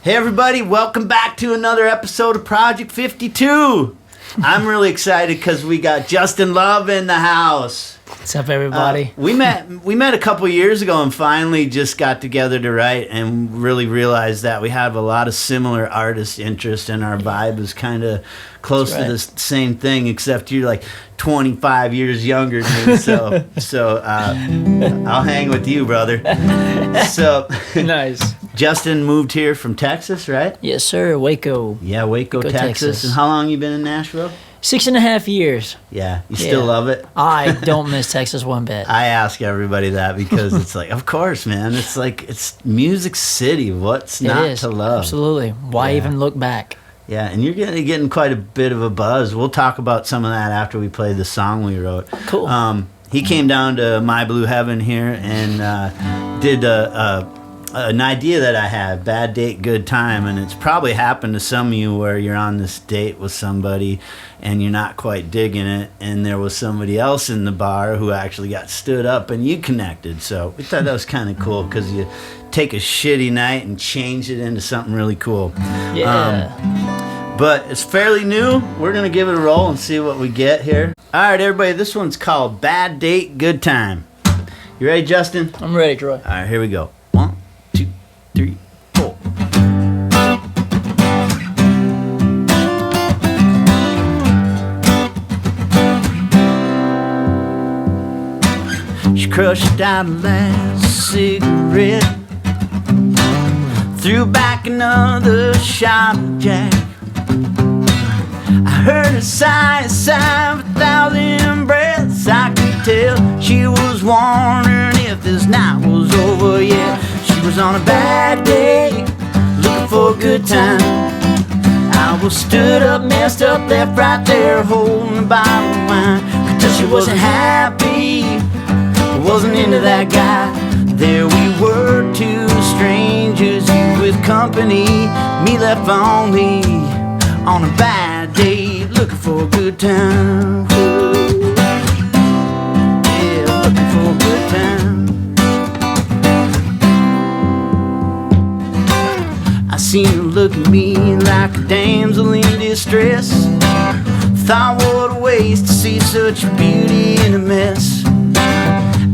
Hey everybody, welcome back to another episode of Project 52. I'm really excited because we got Justin Love in the house. What's up, everybody? We met a couple years ago and finally just got together to write and really realized that we have a lot of similar artist interests and our vibe is kind of close to the same thing, except you're like 25 years younger than me, so I'll hang with you, brother. So Nice. Justin moved here from Texas, right? Yes, sir. Waco. Yeah, Waco, Texas. And how long you been in Nashville? 6.5 years. Yeah, you still love it? I don't miss Texas one bit. I ask everybody that because it's like, of course, man. It's like, it's Music City. What's not to love? Absolutely. Why even look back? Yeah, and you're getting quite a bit of a buzz. We'll talk about some of that after we play the song we wrote. Cool. He came down to My Blue Heaven here and did an idea that I had, Bad Date, Good Time, and it's probably happened to some of you where you're on this date with somebody and you're not quite digging it, and there was somebody else in the bar who actually got stood up and you connected. So we thought that was kind of cool because you take a shitty night and change it into something really cool. Yeah. But it's fairly new. We're going to give it a roll and see what we get here. All right, everybody, this one's called Bad Date, Good Time. You ready, Justin? I'm ready, Troy. All right, here we go. 1, 2, 3, 4. She crushed out a last cigarette, threw back another shot of Jack. I heard her sigh of 1,000 breaths. I could tell she was wondering if this night was over yet. She was on a bad day, looking for a good time. I was stood up, messed up, left right there, holding a bottle of wine. Could tell she wasn't happy, wasn't into that guy. There we were, two strangers, you with company, me left lonely, on a bad day, looking for a good time. Yeah, looking for a good time. I seen her look at me like a damsel in distress. Thought what a waste to see such beauty in a mess.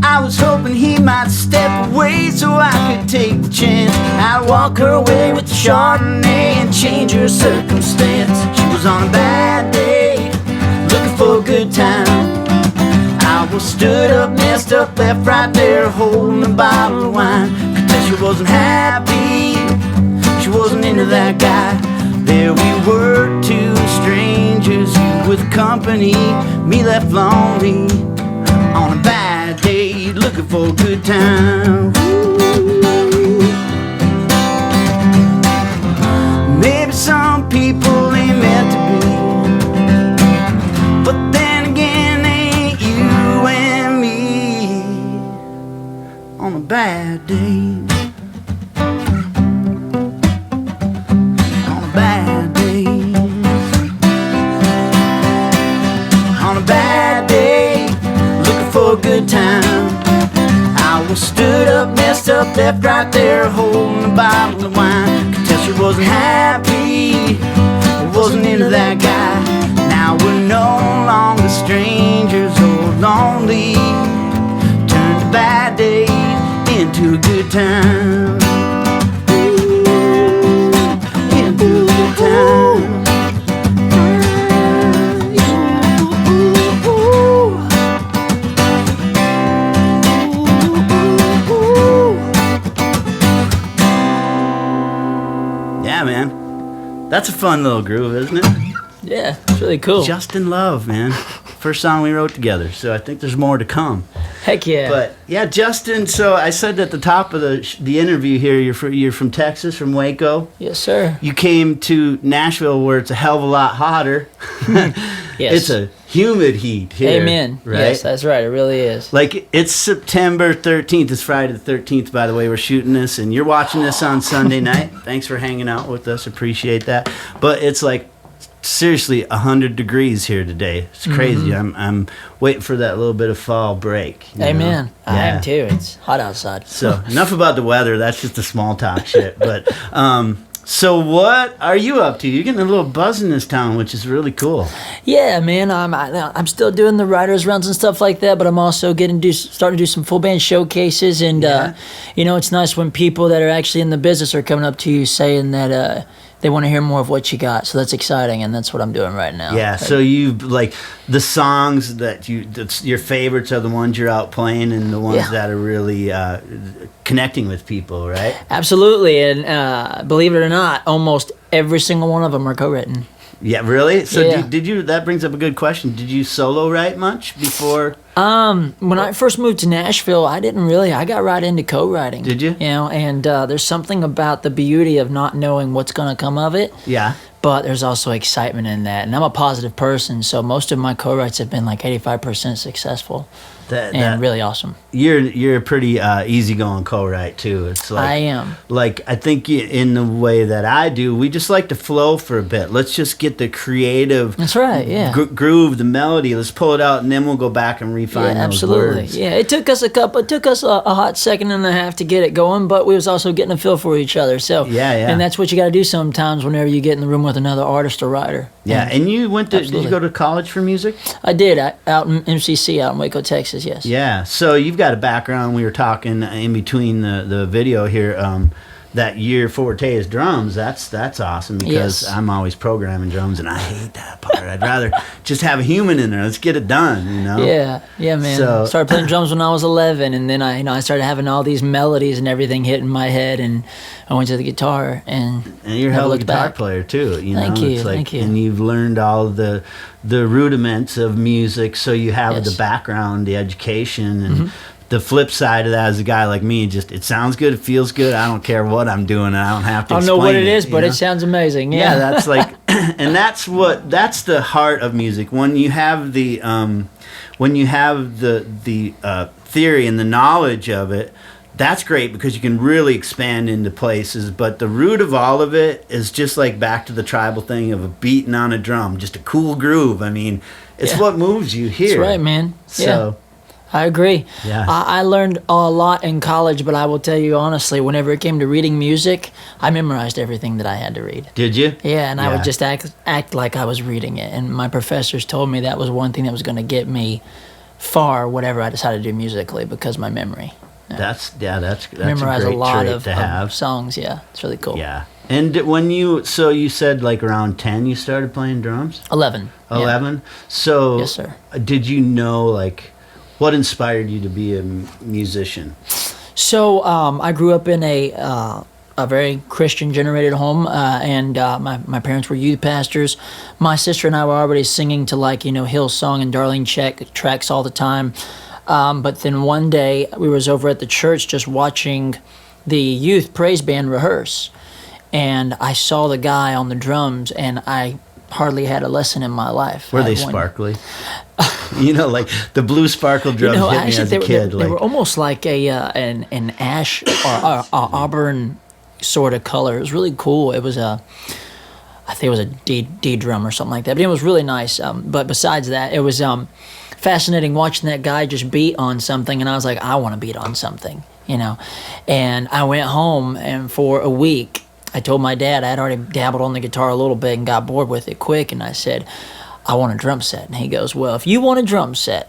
I was hoping he might step away so I could take the chance. I'd walk her away with the Chardonnay and change her circumstance. She was on a bad day, looking for a good time. I was stood up, messed up, left right there, holding a bottle of wine. Could tell she wasn't happy, she wasn't into that guy. There we were, two strangers, you with company, me left lonely, on a bad day, looking for a good time. Maybe some people ain't meant to be, but then again, ain't you and me on a bad day. On a bad day. On a bad day, looking for a good time. I was stood up, messed up, left right there, holding a bottle of wine. Could tell she wasn't happy, wasn't into that guy. Now we're no longer strangers or lonely. Turned a bad day into a good time. Into a good time. Man, that's a fun little groove, isn't it? Yeah, it's really cool. Justin Love, man. First song we wrote together, so I think there's more to come. Heck yeah. But yeah, Justin, so I said at the top of the interview here, you're from Texas, from Waco. Yes, sir. You came to Nashville where it's a hell of a lot hotter. Yes. It's a humid heat here. Amen. Right? Yes, that's right. It really is. Like, it's September 13th. It's Friday the 13th, by the way, we're shooting this, and you're watching this on Sunday night. Thanks for hanging out with us. Appreciate that. But it's like seriously 100 degrees here today. It's crazy. Mm-hmm. I'm waiting for that little bit of fall break. Amen. I am too. It's hot outside. So enough about the weather. That's just the small talk shit. But So what are you up to? You're getting a little buzz in this town, which is really cool. Yeah, man. I'm still doing the writers rounds and stuff like that, but I'm also starting to do some full band showcases, and it's nice when people that are actually in the business are coming up to you saying that they want to hear more of what you got. So that's exciting, and that's what I'm doing right now. Yeah. So you like the songs that's your favorites are the ones you're out playing, and the ones that are really connecting with people, right? Absolutely, and believe it or not, almost every single one of them are co-written. Yeah, really? So Yeah. did you? That brings up a good question. Did you solo write much before? When I first moved to Nashville, I got right into co-writing. Did you? And there's something about the beauty of not knowing what's going to come of it. Yeah. But there's also excitement in that. And I'm a positive person, so most of my co-writes have been like 85% successful. And really awesome. You're a pretty easygoing co-write too. It's like I am. Like I think in the way that I do, we just like to flow for a bit. Let's just get the creative. That's right. Yeah. Groove, the melody. Let's pull it out, and then we'll go back and refine those absolutely. words. Yeah, it took us a hot second and a half to get it going, but we was also getting a feel for each other. So yeah. And that's what you got to do sometimes whenever you get in the room with another artist or writer. Yeah, and you went to? Did you go to college for music? I did. Out in MCC, out in Waco, Texas. Yes. Yeah. So you've got a background. We were talking in between the video here. That your forte is drums. That's awesome because I'm always programming drums and I hate that part. I'd rather just have a human in there. Let's get it done, you know? Yeah, man. So, started playing drums when I was 11, and then I started having all these melodies and everything hitting my head, and I went to the guitar and you're a hell of a guitar player too, you know? Thank you. And you've learned all the rudiments of music, so you have the background, the education, and the flip side of that is a guy like me, just it sounds good, it feels good. I don't care what I'm doing. I don't have to. I don't know what it is, but it sounds amazing. Yeah, that's like, and that's the heart of music. When you have the theory and the knowledge of it, that's great because you can really expand into places. But the root of all of it is just like back to the tribal thing of a beating on a drum, just a cool groove. I mean, it's what moves you here. That's right, man. So. I agree. Yeah. I learned a lot in college, but I will tell you honestly, whenever it came to reading music, I memorized everything that I had to read. Did you? Yeah, and I would just act like I was reading it. And my professors told me that was one thing that was going to get me far, whatever I decided to do musically, because my memory. That's memorize a great lot trait to have. Of songs. Yeah, it's really cool. Yeah. And when you said like around 10 you started playing drums? 11. 11? So yes, sir. Did you know like what inspired you to be a musician? So I grew up in a very Christian-generated home, and my parents were youth pastors. My sister and I were already singing to Hillsong and Darlene Check tracks all the time. But then one day we was over at the church just watching the youth praise band rehearse, and I saw the guy on the drums, and I hardly had a lesson in my life. Were they sparkly? Like the blue sparkle drums hit me as a kid. They were almost like an ash or auburn sort of color. It was really cool. It was I think it was a D drum or something like that. But it was really nice. But besides that, it was fascinating watching that guy just beat on something, and I was like, I want to beat on something, And I went home, and for a week, I told my dad I had already dabbled on the guitar a little bit and got bored with it quick, and I said, I want a drum set. And he goes, well, if you want a drum set,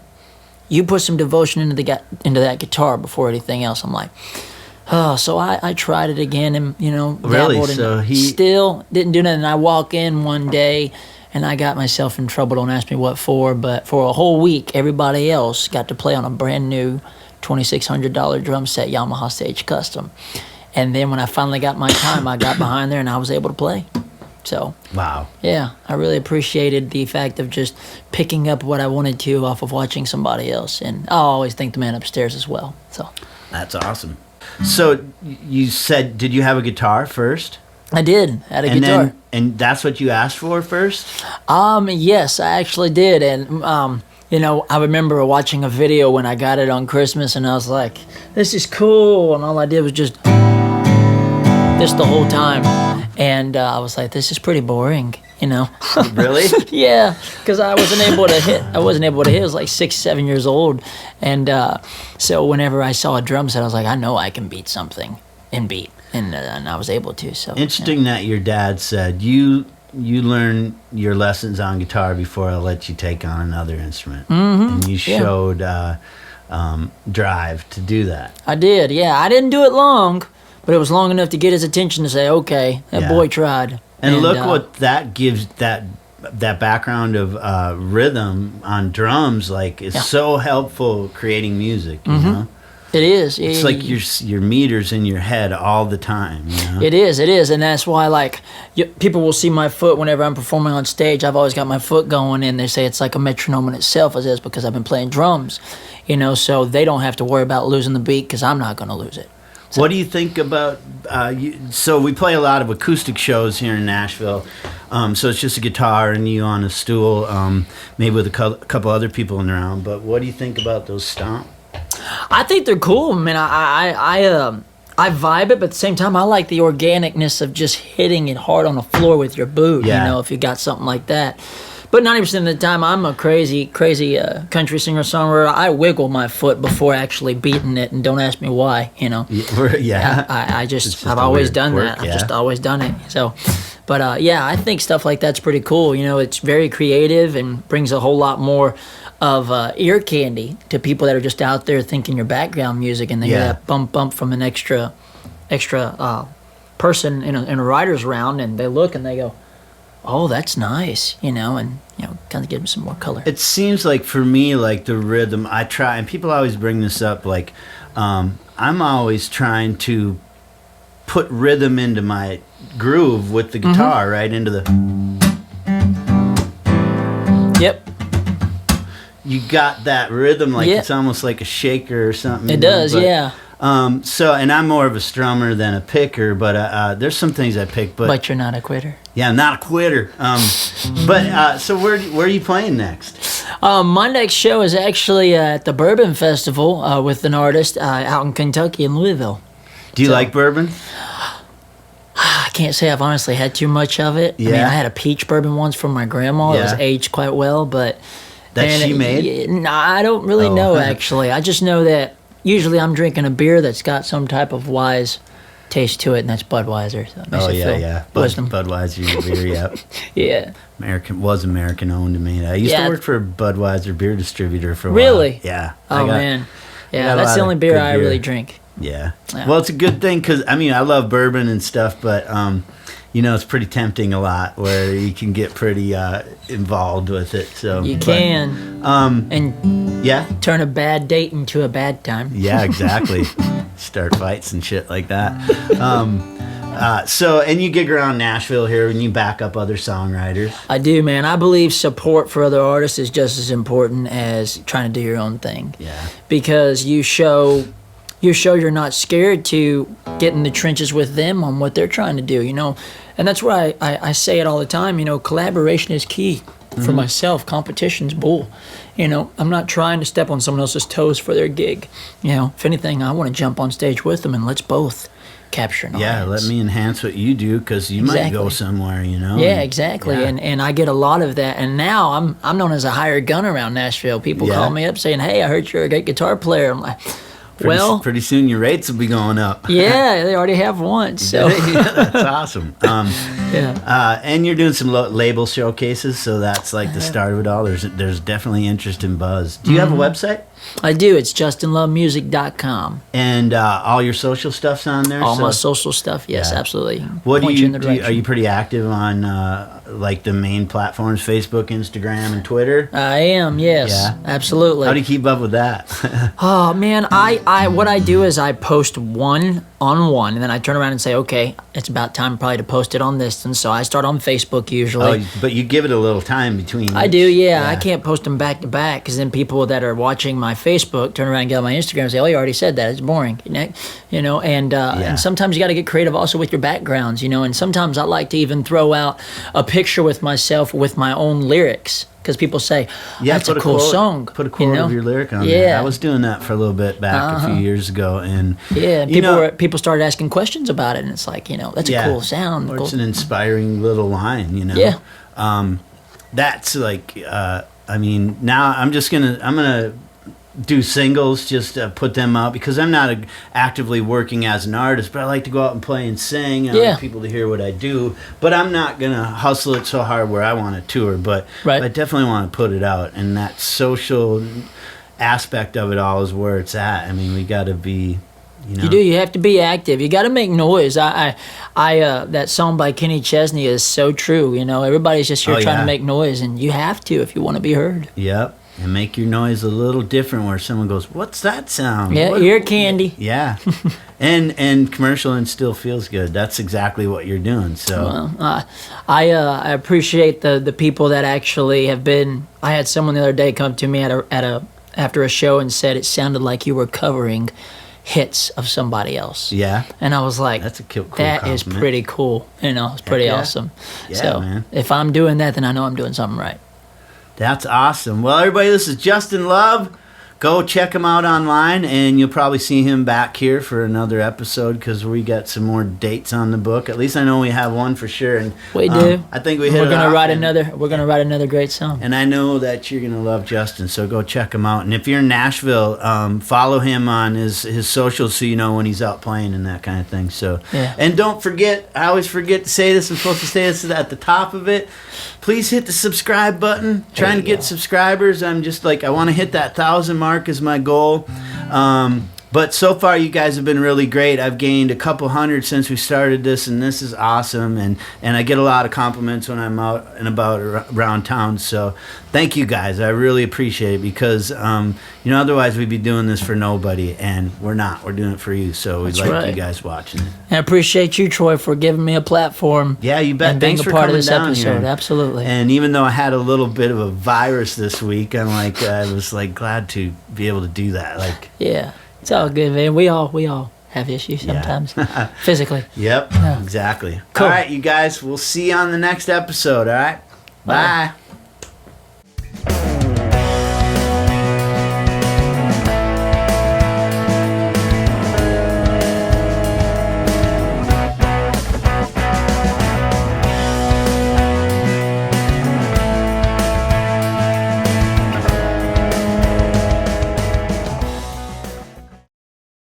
you put some devotion into that guitar before anything else. I'm like, oh, so I tried it again and, really? dabbled, So and still didn't do nothing. I walk in one day and I got myself in trouble. Don't ask me what for, but for a whole week, everybody else got to play on a brand new $2,600 drum set, Yamaha Stage Custom. And then when I finally got my time, I got behind there and I was able to play. So, wow. Yeah, I really appreciated the fact of just picking up what I wanted to off of watching somebody else. And I always thank the man upstairs as well. So that's awesome. So you said, did you have a guitar first? I did. Had a guitar. And that's what you asked for first? Yes, I actually did. And, I remember watching a video when I got it on Christmas, and I was like, this is cool. And all I did was just this the whole time. And I was like, this is pretty boring, Really? Yeah, because I wasn't able to hit. I was like 6, 7 years old. And so whenever I saw a drum set, I was like, I know I can beat something and beat. and I was able to. So interesting that your dad said you learn your lessons on guitar before I let you take on another instrument, and you showed drive to do that. I did, yeah. I didn't do it long, but it was long enough to get his attention to say, okay, that boy tried. And look what that gives, that background of rhythm on drums, like, is so helpful creating music, you know? It is. It's like your meter's in your head all the time, you know? It is, and that's why, like, people will see my foot whenever I'm performing on stage. I've always got my foot going, and they say it's like a metronome in itself. I say it's because I've been playing drums, you know, so they don't have to worry about losing the beat because I'm not going to lose it. So. What do you think about, so we play a lot of acoustic shows here in Nashville, so it's just a guitar and you on a stool, maybe with a couple other people in the round, but what do you think about those stomp? I think they're cool, man. I vibe it, but at the same time, I like the organicness of just hitting it hard on the floor with your boot, you know, if you got something like that. But 90% of the time, I'm a crazy country singer-songwriter. I wiggle my foot before actually beating it, and don't ask me why, you know. I've always done that. I've just always done it. So, but I think stuff like that's pretty cool. You know, it's very creative and brings a whole lot more of ear candy to people that are just out there thinking your background music, and they hear that bump from an extra person in a writer's round, and they look and they go, oh, that's nice, you know, and, you know, kind of give them some more color. It seems like for me, like the rhythm, I try, and people always bring this up, like, I'm always trying to put rhythm into my groove with the guitar, right, into the... Yep. You got that rhythm, like it's almost like a shaker or something. It does, yeah. So, and I'm more of a strummer than a picker, but there's some things I pick. But you're not a quitter. Yeah, I'm not a quitter. So where are you playing next? My next show is actually at the Bourbon Festival with an artist out in Kentucky in Louisville. Do you like bourbon? I can't say I've honestly had too much of it. Yeah. I mean, I had a peach bourbon once from my grandma. It was aged quite well, but... That she made? I don't really know, actually. I just know that usually I'm drinking a beer that's got some type of wise taste to it, and that's Budweiser. So Budweiser, your beer, yep. Yeah. American owned to me. I used to work for a Budweiser beer distributor for a while. Really? Yeah. Man. Yeah, that's the only beer I really drink. Yeah. Well, it's a good thing because, I mean, I love bourbon and stuff, but... you know, it's pretty tempting a lot where you can get pretty involved with it. So you can. And turn a bad date into a bad time. Yeah, exactly. Start fights and shit like that. So, and you gig around Nashville here and you back up other songwriters. I do, man. I believe support for other artists is just as important as trying to do your own thing. Yeah. Because you show you're not scared to get in the trenches with them on what they're trying to do, you know. And that's why I say it all the time, you know, collaboration is key. For myself, competition's bull. You know, I'm not trying to step on someone else's toes for their gig. You know, if anything, I want to jump on stage with them and let's both capture an audience. Yeah, let me enhance what you do because you might go somewhere, you know. Yeah, exactly. Yeah. And I get a lot of that. And now I'm known as a hired gun around Nashville. People call me up saying, hey, I heard you're a great guitar player. I'm like... Pretty soon your rates will be going up. Yeah, they already have once. So that's awesome. And you're doing some label showcases, so that's like the start of it all. There's definitely interest in buzz. Do you have a website? I do. It's justinlovemusic.com. And all your social stuff's on there? All my social stuff, yes, absolutely. What do you do? Are you pretty active on like the main platforms, Facebook, Instagram, and Twitter? I am, yes, absolutely. How do you keep up with that? Oh man, what I do is I post one on one, and then I turn around and say, okay, it's about time probably to post it on this, and so I start on Facebook usually. Oh, but you give it a little time between. I do, yeah. I can't post them back to back because then people that are watching my Facebook turn around and get on my Instagram and say, oh, you already said that. It's boring, you know. And sometimes you got to get creative also with your backgrounds, you know. And sometimes I like to even throw out a picture with myself with my own lyrics. Because people say, that's a cool song. Put a quote of your lyric on there. I was doing that for a little bit back a few years ago. And people started asking questions about it. And it's like, you know, that's a cool sound. Or it's an inspiring little line, you know. Yeah. That's like, I mean, now I'm going to do singles, just put them out, because I'm not actively working as an artist, but I like to go out and play and sing. I like people to hear what I do, but I'm not going to hustle it so hard where I want to tour, but I definitely want to put it out, and that social aspect of it all is where it's at. I mean, we got to be, you know. You do. You have to be active. You got to make noise. That song by Kenny Chesney is so true. You know, everybody's just here trying to make noise, and you have to if you want to be heard. Yep. And make your noise a little different, where someone goes, "What's that sound?" Yeah, ear candy. Yeah, and commercial and still feels good. That's exactly what you're doing. So, I appreciate the people that actually have been. I had someone the other day come to me after a show and said it sounded like you were covering hits of somebody else. Yeah. And I was like, that's a cool that compliment. is pretty cool. You know, it's pretty awesome. Yeah, so man. If I'm doing that, then I know I'm doing something right. That's awesome. Well, everybody, this is Justin Love. Go check him out online, and you'll probably see him back here for another episode, because we got some more dates on the book. At least I know we have one for sure. And we do. I think we hit We're it gonna off, write and another. We're gonna write another great song. And I know that you're gonna love Justin, so go check him out. And if you're in Nashville, follow him on his socials, so you know when he's out playing and that kind of thing. So, and don't forget, I always forget to say this. I'm supposed to say this at the top of it. Please hit the subscribe button. Trying to get subscribers. I'm just like, I want to hit that 1,000 mark is my goal. But so far you guys have been really great. I've gained a couple hundred since we started this, and this is awesome, and I get a lot of compliments when I'm out and about around town. So thank you guys. I really appreciate it, because you know, otherwise we'd be doing this for nobody, and we're not. We're doing it for you. So we'd like you guys watching it. I appreciate you, Troy, for giving me a platform. Yeah, you bet. And being Thanks a for part of coming this down episode. here. Absolutely. And even though I had a little bit of a virus this week, I was like glad to be able to do that. Like, yeah, it's all good, man. We all have issues sometimes, physically. Yep, exactly. Cool. All right, you guys. We'll see you on the next episode. All right, bye.